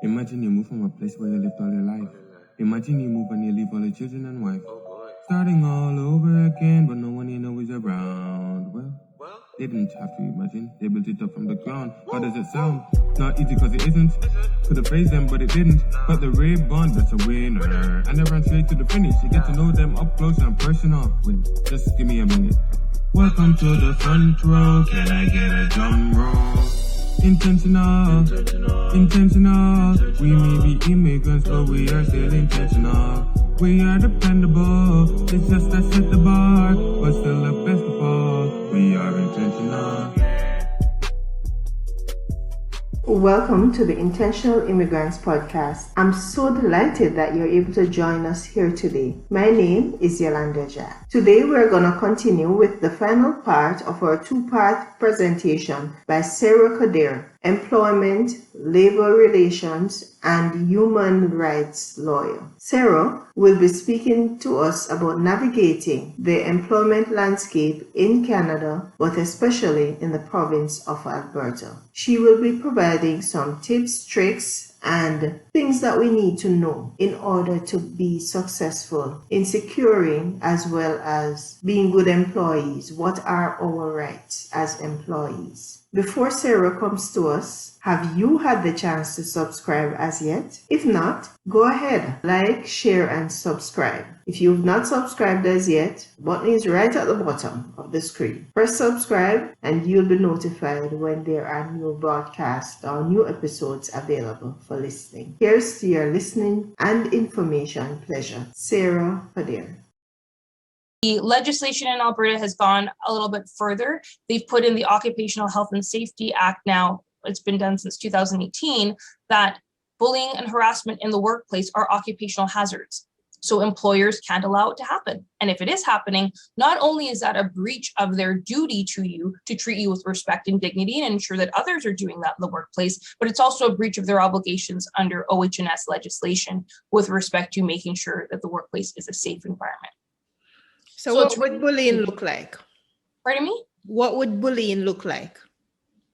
Imagine you move from a place where you lived all your life. Imagine you move and you leave all your children and wife. Starting all over again, but no one you know is around. Well, they didn't have to imagine. They built it up from the ground. How does it sound? Not easy cause it isn't. Could have phased them, but it didn't. But the raid bond, that's a winner. And they ran straight to the finish. You get to know them up close and personal. Wait, just give me a minute. Welcome to the front row. Can I get a drum roll? Intentional. We may be immigrants, but we are still intentional. We are dependable. It's just that set the bar, but still the best of all, we are intentional. Welcome to the Intentional Immigrants podcast. I'm so delighted that you're able to join us here today. My name is Yolanda Jack. Today we're going to continue with the final part of our two-part presentation by Sarah Coderre, Employment, Labor Relations, and Human Rights Lawyer. Sarah will be speaking to us about navigating the employment landscape in Canada, but especially in the province of Alberta. She will be providing some tips, tricks, and things that we need to know in order to be successful in securing as well as being good employees. What are our rights as employees? Before Sarah comes to us, have you had the chance to subscribe as yet? If not, go ahead, like, share, and subscribe. If you've not subscribed as yet, the button is right at the bottom of the screen. Press subscribe and you'll be notified when there are new broadcasts or new episodes available for listening. Here's to your listening and information pleasure. Sarah Coderre. The legislation in Alberta has gone a little bit further. They've put in the Occupational Health and Safety Act now, it's been done since 2018, that bullying and harassment in the workplace are occupational hazards. So employers can't allow it to happen. And if it is happening, not only is that a breach of their duty to you to treat you with respect and dignity and ensure that others are doing that in the workplace, but it's also a breach of their obligations under OH&S legislation with respect to making sure that the workplace is a safe environment. So what would bullying look like? Pardon me? What would bullying look like?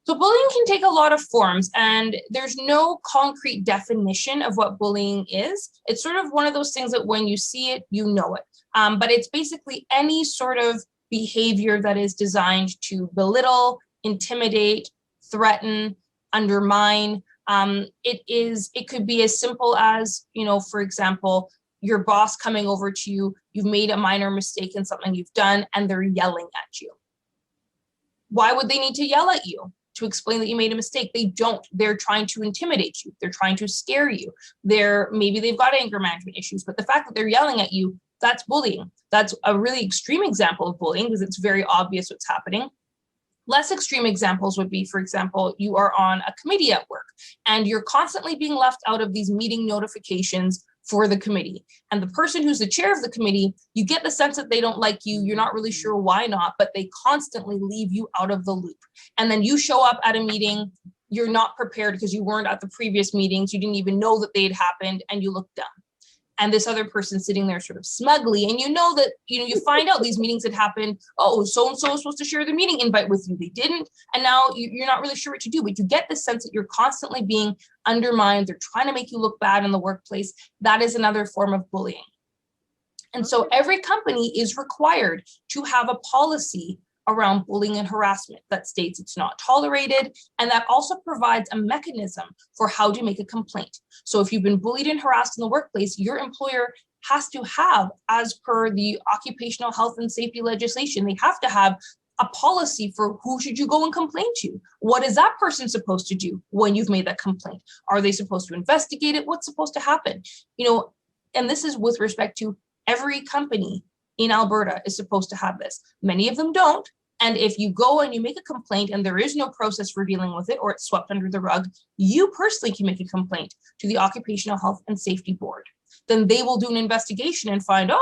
So bullying can take a lot of forms, and there's no concrete definition of what bullying is. It's sort of one of those things that when you see it, you know it. But it's basically any sort of behavior that is designed to belittle, intimidate, threaten, undermine. It could be as simple as, for example, your boss coming over to you, you've made a minor mistake in something you've done, and they're yelling at you. Why would they need to yell at you? To explain that you made a mistake? They don't. They're trying to intimidate you. They're trying to scare you. Maybe they've got anger management issues, but the fact that they're yelling at you, that's bullying. That's a really extreme example of bullying because it's very obvious what's happening. Less extreme examples would be, for example, you are on a committee at work and you're constantly being left out of these meeting notifications for the committee. And the person who's the chair of the committee, you get the sense that they don't like you. You're not really sure why not, but they constantly leave you out of the loop. And then you show up at a meeting, you're not prepared because you weren't at the previous meetings. You didn't even know that they had happened and you look dumb. And this other person sitting there sort of smugly, and that, you find out these meetings had happened. Oh, so-and-so was supposed to share the meeting invite with you. They didn't. And now you're not really sure what to do, but you get the sense that you're constantly being undermined. They're trying to make you look bad in the workplace. That is another form of bullying. And so every company is required to have a policy around bullying and harassment that states it's not tolerated, and that also provides a mechanism for how to make a complaint. So if you've been bullied and harassed in the workplace, your employer has to have, as per the Occupational Health and Safety legislation, they have to have a policy for who should you go and complain to. What is that person supposed to do when you've made that complaint? Are they supposed to investigate it? What's supposed to happen? And this is with respect to every company in Alberta is supposed to have this. Many of them don't. And if you go and you make a complaint and there is no process for dealing with it, or it's swept under the rug, you personally can make a complaint to the Occupational Health and Safety Board. Then they will do an investigation and find,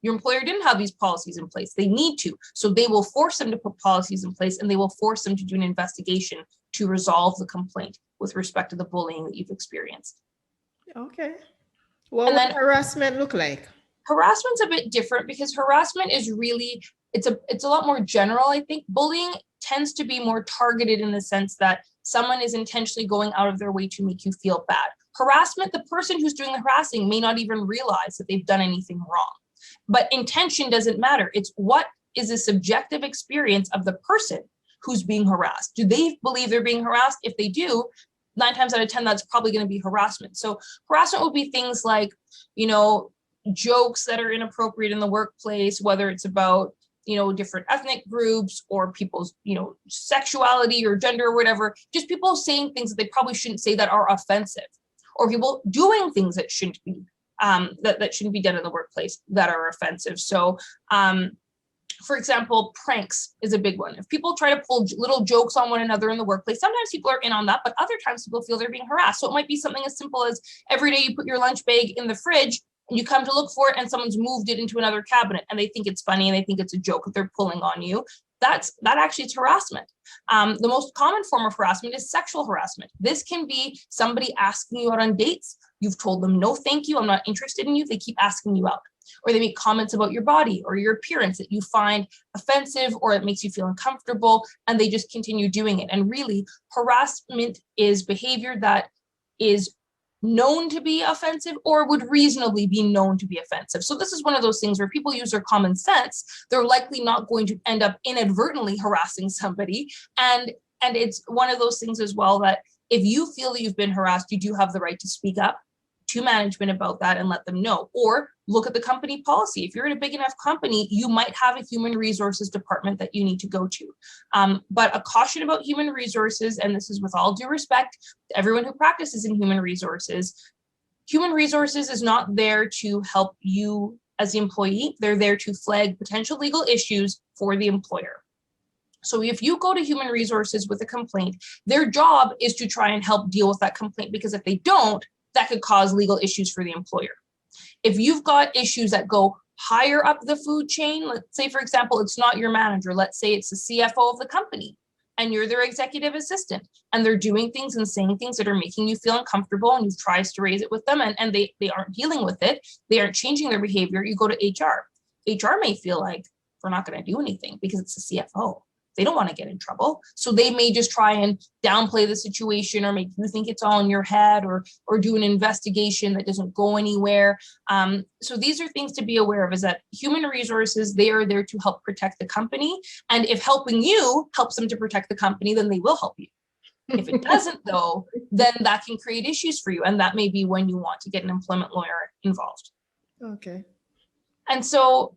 your employer didn't have these policies in place. They need to. So they will force them to put policies in place, and they will force them to do an investigation to resolve the complaint with respect to the bullying that you've experienced. Okay. What would harassment look like? Harassment's a bit different because harassment is really, it's a lot more general, I think. Bullying tends to be more targeted in the sense that someone is intentionally going out of their way to make you feel bad. Harassment, the person who's doing the harassing may not even realize that they've done anything wrong. But intention doesn't matter. It's what is the subjective experience of the person who's being harassed. Do they believe they're being harassed? If they do, 9 times out of 10, that's probably going to be harassment. So harassment would be things like, jokes that are inappropriate in the workplace, whether it's about, different ethnic groups or people's, sexuality or gender or whatever, just people saying things that they probably shouldn't say that are offensive, or people doing things that shouldn't be, that shouldn't be done in the workplace that are offensive. So, for example, pranks is a big one. If people try to pull little jokes on one another in the workplace, sometimes people are in on that, but other times people feel they're being harassed. So it might be something as simple as every day you put your lunch bag in the fridge and you come to look for it and someone's moved it into another cabinet and they think it's funny and they think it's a joke that they're pulling on you. That actually is harassment. The most common form of harassment is sexual harassment. This can be somebody asking you out on dates. You've told them, no, thank you, I'm not interested in you. They keep asking you out. Or they make comments about your body or your appearance that you find offensive or it makes you feel uncomfortable, and they just continue doing it. And really, harassment is behavior that is known to be offensive or would reasonably be known to be offensive. So this is one of those things where people use their common sense. They're likely not going to end up inadvertently harassing somebody. And it's one of those things as well that if you feel that you've been harassed, you do have the right to speak up to management about that and let them know, or look at the company policy. If you're in a big enough company, you might have a human resources department that you need to go to. But a caution about human resources, and this is with all due respect to everyone who practices in human resources is not there to help you as the employee. They're there to flag potential legal issues for the employer. So if you go to human resources with a complaint, their job is to try and help deal with that complaint, because if they don't, that could cause legal issues for the employer. If you've got issues that go higher up the food chain, let's say, for example, it's not your manager, let's say it's the CFO of the company and you're their executive assistant and they're doing things and saying things that are making you feel uncomfortable and you've tried to raise it with them and they aren't dealing with it, they aren't changing their behavior, you go to HR. HR may feel like we're not going to do anything because it's the CFO. They don't want to get in trouble. So they may just try and downplay the situation or make you think it's all in your head or do an investigation that doesn't go anywhere. So these are things to be aware of, is that human resources, they are there to help protect the company. And if helping you helps them to protect the company, then they will help you. If it doesn't, though, then that can create issues for you. And that may be when you want to get an employment lawyer involved. Okay. And so,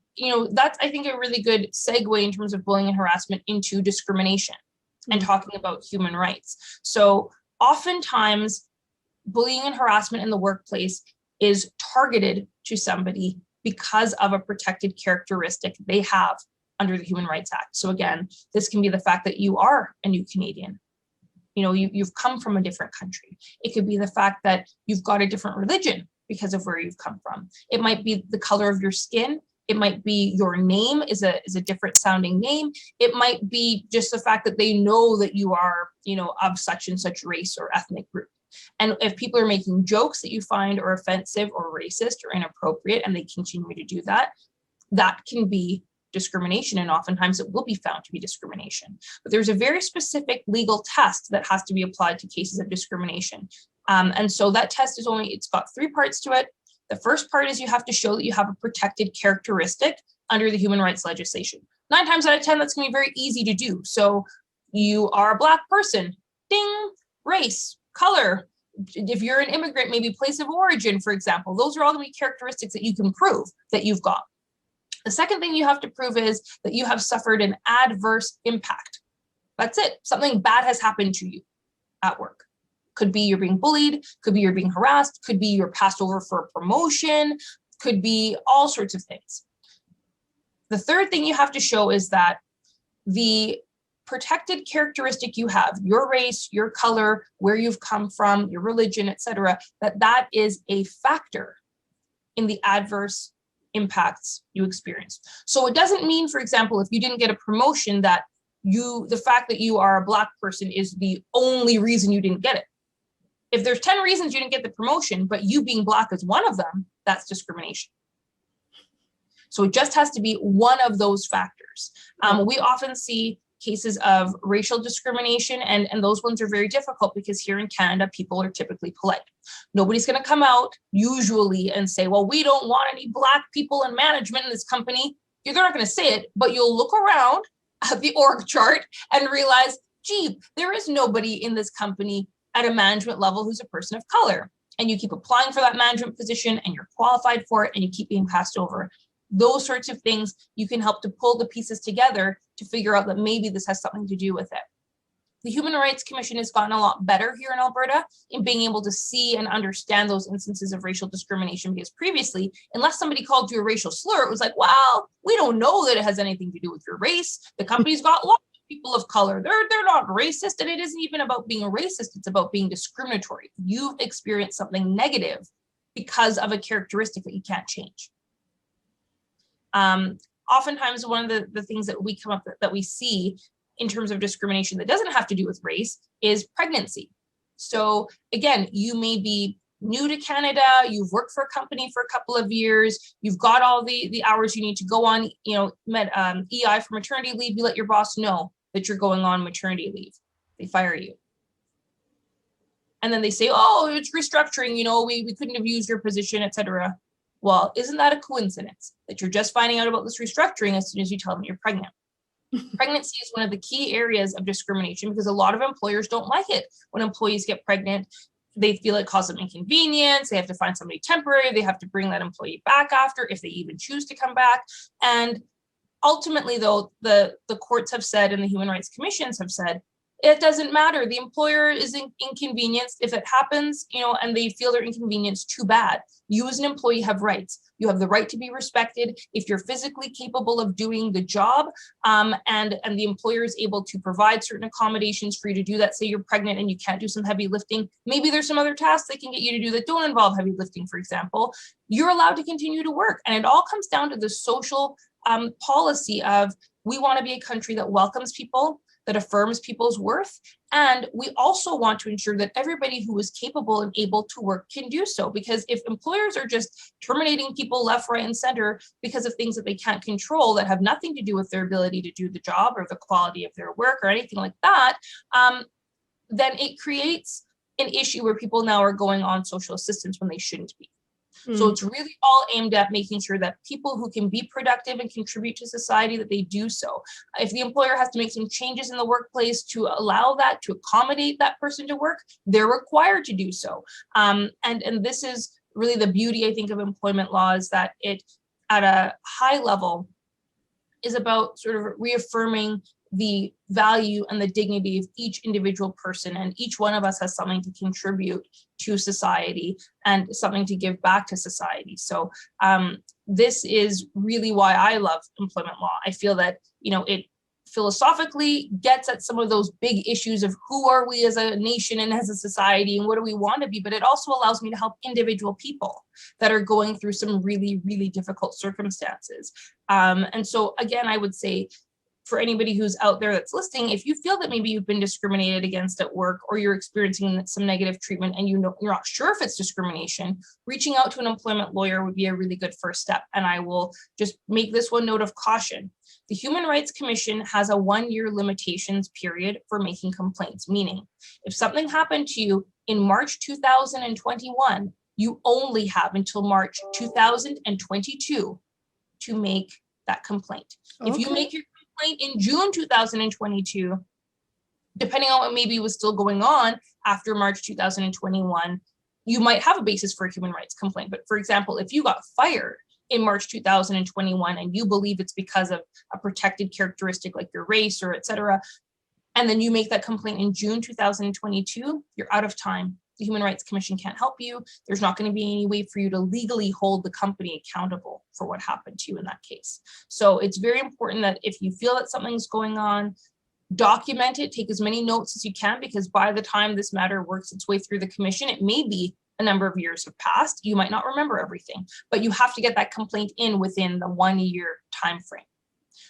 that's, I think, a really good segue in terms of bullying and harassment into discrimination and talking about human rights. So oftentimes, bullying and harassment in the workplace is targeted to somebody because of a protected characteristic they have under the Human Rights Act. So again, this can be the fact that you are a new Canadian. You've come from a different country. It could be the fact that you've got a different religion because of where you've come from. It might be the color of your skin. It might be your name is a different sounding name. It might be just the fact that they know that you are, of such and such race or ethnic group. And if people are making jokes that you find are offensive or racist or inappropriate, and they continue to do that, that can be discrimination. And oftentimes it will be found to be discrimination. But there's a very specific legal test that has to be applied to cases of discrimination. And so that test it's got 3 parts to it. The first part is you have to show that you have a protected characteristic under the human rights legislation. 9 times out of 10, that's going to be very easy to do. So you are a Black person, ding, race, color. If you're an immigrant, maybe place of origin, for example. Those are all going to be characteristics that you can prove that you've got. The second thing you have to prove is that you have suffered an adverse impact. That's it. Something bad has happened to you at work. Could be you're being bullied, could be you're being harassed, could be you're passed over for a promotion, could be all sorts of things. The third thing you have to show is that the protected characteristic you have, your race, your color, where you've come from, your religion, etc., that is a factor in the adverse impacts you experience. So it doesn't mean, for example, if you didn't get a promotion, that the fact that you are a Black person is the only reason you didn't get it. If there's 10 reasons you didn't get the promotion, but you being Black is one of them, that's discrimination. So it just has to be one of those factors. We often see cases of racial discrimination, and those ones are very difficult because here in Canada, people are typically polite. Nobody's going to come out usually and say, well, we don't want any Black people in management in this company. They're not going to say it, but you'll look around at the org chart and realize, gee, there is nobody in this company at a management level who's a person of color. And you keep applying for that management position and you're qualified for it and you keep being passed over. Those sorts of things, you can help to pull the pieces together to figure out that maybe this has something to do with it. The Human Rights Commission has gotten a lot better here in Alberta in being able to see and understand those instances of racial discrimination, because previously, unless somebody called you a racial slur, it was like, well, we don't know that it has anything to do with your race. The company's got lots of people of color. They're not racist, and it isn't even about being a racist. It's about being discriminatory. You've experienced something negative because of a characteristic that you can't change. Oftentimes, one of the things that we come up with, that we see in terms of discrimination that doesn't have to do with race, is pregnancy. So again, you may be new to Canada, you've worked for a company for a couple of years, you've got all the hours you need to go on, EI for maternity leave, you let your boss know that you're going on maternity leave. They fire you. And then they say, oh, it's restructuring, we couldn't have used your position, etc. Well, isn't that a coincidence that you're just finding out about this restructuring as soon as you tell them you're pregnant? Pregnancy is one of the key areas of discrimination because a lot of employers don't like it when employees get pregnant. They feel it causes them inconvenience. They have to find somebody temporary. They have to bring that employee back after, if they even choose to come back. And ultimately, though, the courts have said and the human rights commissions have said, it doesn't matter. The employer is inconvenienced. If it happens, and they feel they're inconvenienced, too bad. You as an employee have rights. You have the right to be respected if you're physically capable of doing the job, and the employer is able to provide certain accommodations for you to do that. Say you're pregnant and you can't do some heavy lifting. Maybe there's some other tasks they can get you to do that don't involve heavy lifting, for example. You're allowed to continue to work. And it all comes down to the social policy of, we want to be a country that welcomes people, that affirms people's worth. And we also want to ensure that everybody who is capable and able to work can do so. Because if employers are just terminating people left, right, and center because of things that they can't control, that have nothing to do with their ability to do the job or the quality of their work or anything like that, then it creates an issue where people now are going on social assistance when they shouldn't be. So it's really all aimed at making sure that people who can be productive and contribute to society, that they do so. If the employer has to make some changes in the workplace to allow that, to accommodate that person to work, they're required to do so. And this is really the beauty, I think, of employment law, is that it, at a high level, is about sort of reaffirming the value and the dignity of each individual person. And each one of us has something to contribute to society and something to give back to society. So this is really why I love employment law. I feel that, it philosophically gets at some of those big issues of who are we as a nation and as a society and what do we want to be, but it also allows me to help individual people that are going through some really, really difficult circumstances. And so again, I would say, for anybody who's out there that's listening, if you feel that maybe you've been discriminated against at work, or you're experiencing some negative treatment and you're not sure if it's discrimination, reaching out to an employment lawyer would be a really good first step. And I will just make this one note of caution. The Human Rights Commission has a 1-year limitations period for making complaints, meaning if something happened to you in March 2021, you only have until March 2022 to make that complaint. Okay. If you make your complaint in June 2022, depending on what maybe was still going on after March 2021, you might have a basis for a human rights complaint. But for example, if you got fired in March 2021 and you believe it's because of a protected characteristic like your race or et cetera, and then you make that complaint in June 2022, you're out of time. The Human Rights Commission can't help you. There's not going to be any way for you to legally hold the company accountable for what happened to you in that case. So it's very important that if you feel that something's going on, document it, take as many notes as you can, because by the time this matter works its way through the commission, it may be a number of years have passed. You might not remember everything, but you have to get that complaint in within the 1-year time frame.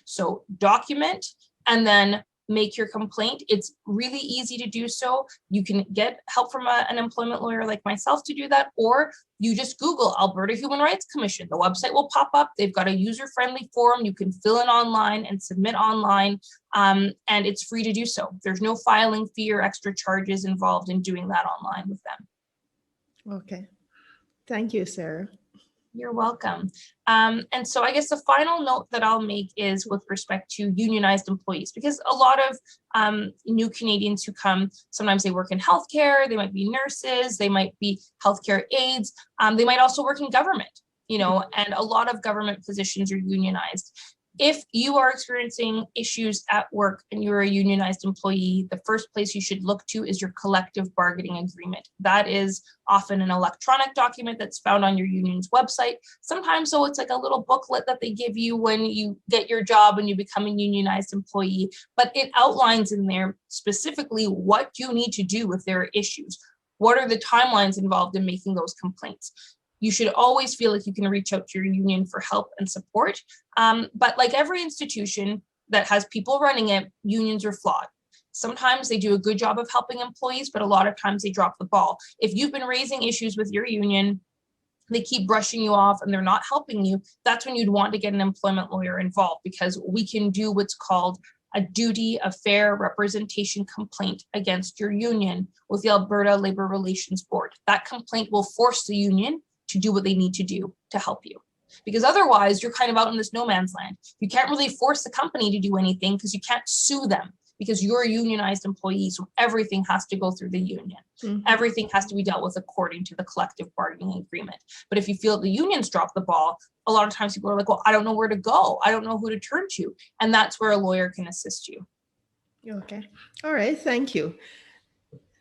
So document, and then make your complaint. It's really easy to do so. You can get help from an employment lawyer like myself to do that, or you just Google Alberta Human Rights Commission. The website will pop up. They've got a user-friendly form you can fill in online and submit online, and it's free to do so. There's no filing fee or extra charges involved in doing that online with them. Okay. Thank you, Sarah. You're welcome. And so I guess the final note that I'll make is with respect to unionized employees, because a lot of new Canadians who come, sometimes they work in healthcare, they might be nurses, they might be healthcare aides, they might also work in government, and a lot of government positions are unionized. If you are experiencing issues at work and you're a unionized employee, the first place you should look to is your collective bargaining agreement. That is often an electronic document that's found on your union's website. Sometimes, though, it's like a little booklet that they give you when you get your job and you become a unionized employee, but it outlines in there specifically what you need to do if there are issues. What are the timelines involved in making those complaints? You should always feel like you can reach out to your union for help and support. But like every institution that has people running it, unions are flawed. Sometimes they do a good job of helping employees, but a lot of times they drop the ball. If you've been raising issues with your union, they keep brushing you off and they're not helping you, that's when you'd want to get an employment lawyer involved, because we can do what's called a duty of fair representation complaint against your union with the Alberta Labor Relations Board. That complaint will force the union to do what they need to do to help you. Because otherwise, you're kind of out in this no man's land. You can't really force the company to do anything because you can't sue them because you're a unionized employee. So everything has to go through the union. Mm-hmm. Everything has to be dealt with according to the collective bargaining agreement. But if you feel the unions drop the ball, a lot of times people are like, well, I don't know where to go. I don't know who to turn to. And that's where a lawyer can assist you. Okay. All right. Thank you.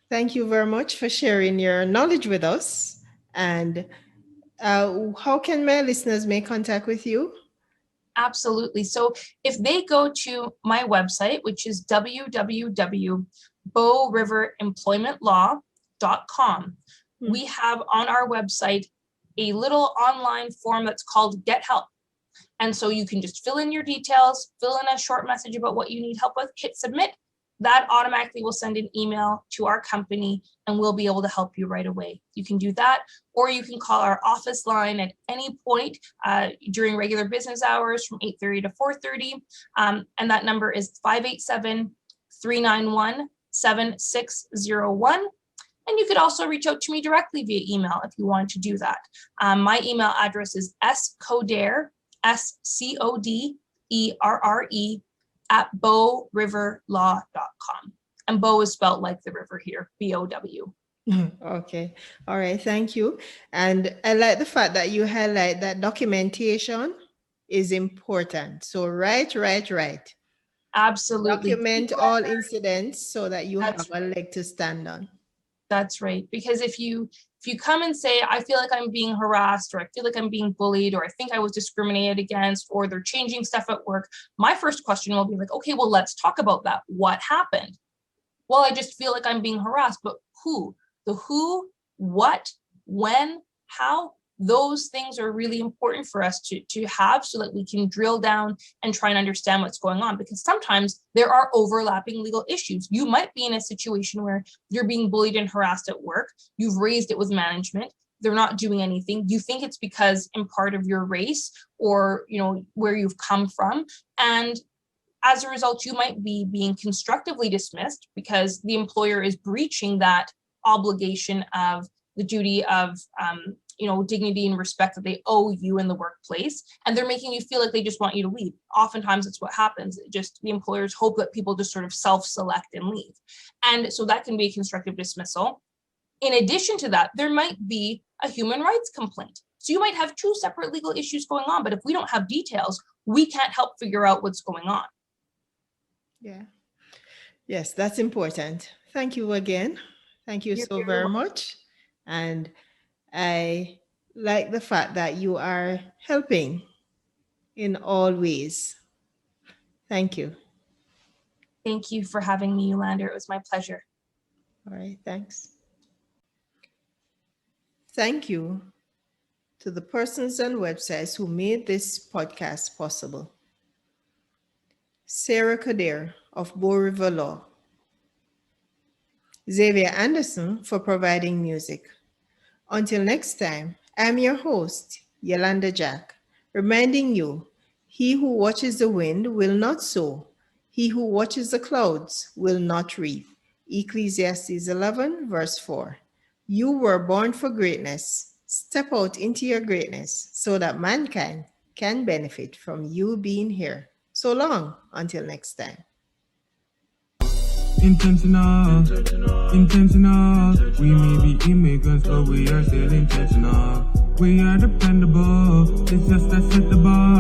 Thank you very much for sharing your knowledge with us. And how can my listeners make contact with you? Absolutely. So if they go to my website, which is www.bowriveremploymentlaw.com, we have on our website a little online form that's called Get Help. And so you can just fill in your details, fill in a short message about what you need help with, hit submit. That automatically will send an email to our company and we'll be able to help you right away. You can do that, or you can call our office line at any point during regular business hours from 8:30 to 4:30. And that number is 587-391-7601. And you could also reach out to me directly via email if you wanted to do that. My email address is scoderre, SCODERRE, at bowriverlaw.com. And Bow is spelled like the river here, BOW. Okay. All right. Thank you. And I like the fact that you highlight that documentation is important. So right. Absolutely. Document all incidents so that you have a leg to stand on. That's right. Because if you come and say, I feel like I'm being harassed, or I feel like I'm being bullied, or I think I was discriminated against, or they're changing stuff at work, my first question will be like, okay, well, let's talk about that. What happened? Well, I just feel like I'm being harassed, but who? The who, what, when, how? Those things are really important for us to have so that we can drill down and try and understand what's going on, because sometimes there are overlapping legal issues. You might be in a situation where you're being bullied and harassed at work. You've raised it with management. They're not doing anything. You think it's because in part of your race or, where you've come from. And as a result, you might be being constructively dismissed because the employer is breaching that obligation of the duty of, dignity and respect that they owe you in the workplace. And they're making you feel like they just want you to leave. Oftentimes it's what happens. The employers hope that people just sort of self-select and leave. And so that can be a constructive dismissal. In addition to that, there might be a human rights complaint. So you might have two separate legal issues going on, but if we don't have details, we can't help figure out what's going on. Yeah. Yes, that's important. Thank you again. Thank you so very much. And I like the fact that you are helping in all ways. Thank you. Thank you for having me, Yolanda. It was my pleasure. All right, thanks. Thank you to the persons and websites who made this podcast possible. Sarah Coderre of Bow River Law. Xavier Anderson for providing music. Until next time, I'm your host, Yolanda Jack, reminding you, he who watches the wind will not sow, he who watches the clouds will not reap. Ecclesiastes 11, verse 4. You were born for greatness. Step out into your greatness so that mankind can benefit from you being here. So long, until next time. Intentional. We may be immigrants, but we are still intentional. We are dependable. It's just that set the bar.